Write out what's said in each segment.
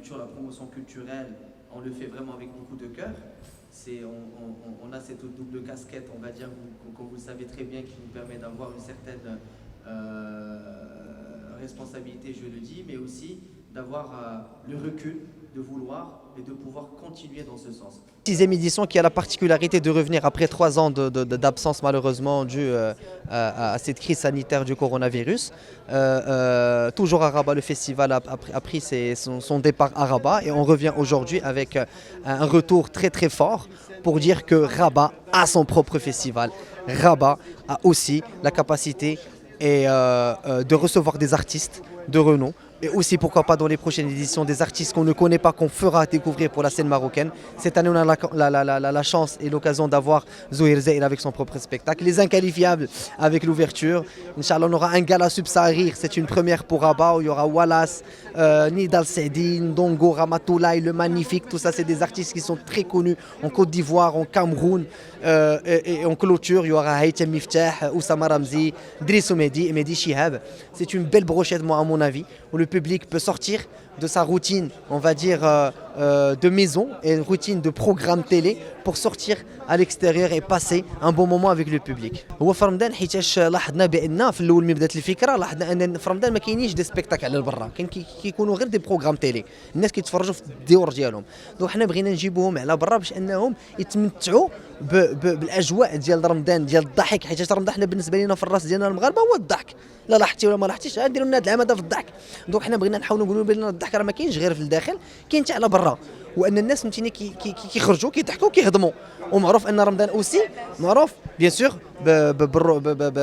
culture, la promotion culturelle, on le fait vraiment avec beaucoup de cœur. On a cette double casquette, on va dire, comme vous le savez très bien, qui nous permet d'avoir une certaine responsabilité, je le dis, mais aussi d'avoir le recul, de vouloir et de pouvoir continuer dans ce sens. Sixième édition qui a la particularité de revenir après 3 ans d'absence malheureusement due à cette crise sanitaire du coronavirus. Toujours à Rabat, le festival a pris son départ à Rabat et on revient aujourd'hui avec un retour très très fort pour dire que Rabat a son propre festival. Rabat a aussi la capacité de recevoir des artistes de renom. Et aussi, pourquoi pas, dans les prochaines éditions, des artistes qu'on ne connaît pas, qu'on fera découvrir pour la scène marocaine. Cette année, on a la chance et l'occasion d'avoir Zouhir Zaïr avec son propre spectacle. Les Inqualifiables avec l'ouverture. Inch'Allah, on aura un gala subsaharir. C'est une première pour Rabat où il y aura Wallace, Nidal Sedine, Dongo, Ramatoulaye, Le Magnifique. Tout ça, c'est des artistes qui sont très connus en Côte d'Ivoire, en Cameroun. Et en clôture, il y aura Haïtem Miftah, Oussama Ramzi, Drissou Mehdi et Mehdi Chihab. C'est une belle brochette, moi, à mon avis, où le public peut sortir de sa routine, on va dire, de maison et une routine de programme télé pour sortir à l'extérieur et passer un bon moment avec le public. هو في رمضان حيتاش لاحظنا بان في الاول ملي بدات الفكره لاحظنا ان في رمضان ما كاينينش دي سبيكتاكل على برا، كاين كيكونوا غير دي بروغرام تيلي، الناس كيتفرجوا في الديور ديالهم. دونك حنا بغينا نجيبوهم على برا باش انهم يتمتعوا بالاجواء ديال رمضان، ديال الضحك، حيت رمضان حنا بالنسبه لنا في الراس ديالنا المغاربه هو الضحك. لا لاحظتي ولا ما لاحظتيش غنديروا لنا هذا العام هذا في الضحك. دونك حنا بغينا نحاولوا نقولوا بان الضحك راه ما كاينش غير في الداخل، كاين حتى على برا، وان الناس فهمتيني كيخرجوا كيضحكوا كيهضموا. ومعروف ان رمضان اوسي معروف بيان سور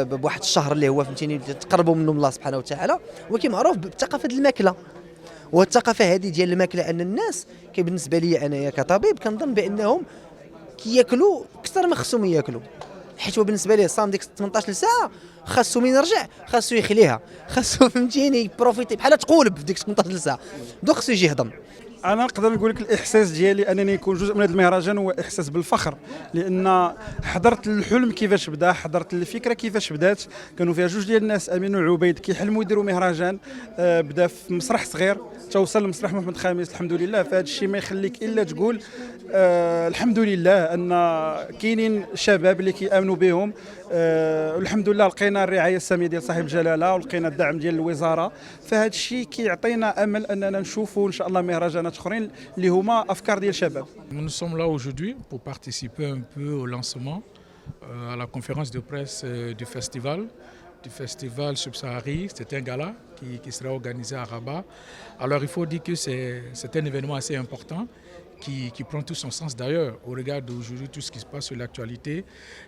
بواحد الشهر اللي هو فهمتيني تقربوا منه من الله سبحانه وتعالى، ولكن معروف بثقافه الماكله. والثقافه هذه ديال الماكله ان الناس بالنسبه لي انايا كطبيب كنظن بانهم كياكلوا اكثر ما خصهم ياكلوا، حيت هو بالنسبه ليه صام ديك 18 ساعه خاصو من يرجع خاصو يخليها، خاصو فهمتيني بروفيتي بحال تقولب في ديك 18 ساعه، دوك خاصو يجي يهضم. انا نقدر نقول لك الاحساس ديالي انني نكون جزء من هذا المهرجان هو احساس بالفخر، لان حضرت الحلم كيفاش بدا، حضرت الفكره كيفاش بدات. كانوا فيها جوج ديال الناس، امين وعبيد، كيحلموا يديروا مهرجان. بدا في مسرح صغير توصل لمسرح محمد خامس الحمد لله. فهذا الشيء ما يخليك الا تقول الحمد لله ان كاينين شباب اللي كيامنوا بهم. والحمد لله لقينا الرعايه الساميه ديال صاحب الجلاله ولقينا الدعم ديال الوزاره. فهذا الشيء كيعطينا امل اننا نشوفوا ان شاء الله مهرجانات اخرين اللي هما افكار ديال الشباب. Nous sommes là aujourd'hui pour participer un peu au lancement, à la conférence de presse du festival Subsahari. C'est un gala qui sera organisé à Rabat. Alors il faut dire que c'est un événement assez important qui prend tout son sens d'ailleurs au regard d'aujourd'hui tout ce qui se passe sur l'actualité.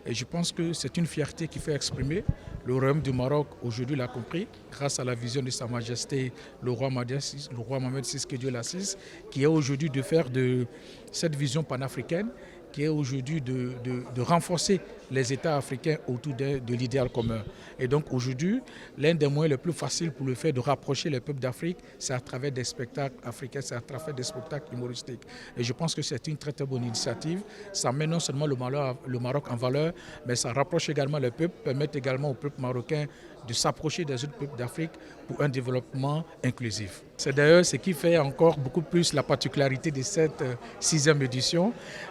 Et je pense que c'est une fierté qu'il faut exprimer. Le Royaume du Maroc aujourd'hui l'a compris grâce à la vision de Sa Majesté le roi Mohamed VI, que Dieu l'assise, qui est aujourd'hui de faire de cette vision panafricaine, qui est aujourd'hui de renforcer les États africains autour de l'idéal commun. Et donc aujourd'hui, l'un des moyens les plus faciles pour le faire de rapprocher les peuples d'Afrique, c'est à travers des spectacles africains, c'est à travers des spectacles humoristiques. Et je pense que c'est une très très bonne initiative. Ça met non seulement le Maroc en valeur, mais ça rapproche également les peuples, permet également aux peuples marocains de s'approcher des autres peuples d'Afrique pour un développement inclusif. C'est d'ailleurs ce qui fait encore beaucoup plus la particularité de cette 6e édition.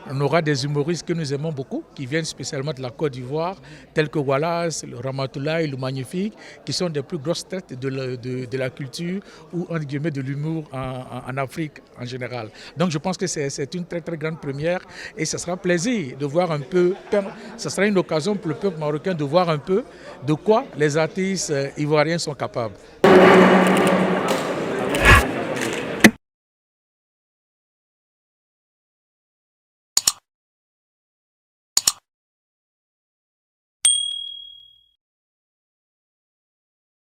On aura des humoristes que nous aimons beaucoup, qui viennent spécialement de la Côte d'Ivoire, tels que Wallace, le Ramatoulaye, le Magnifique, qui sont des plus grosses têtes de la culture ou entre guillemets de l'humour en Afrique en général. Donc je pense que c'est une très très grande première et ce sera un plaisir de voir un peu, ce sera une occasion pour le peuple marocain de voir un peu de quoi les artistes ivoiriens sont capables.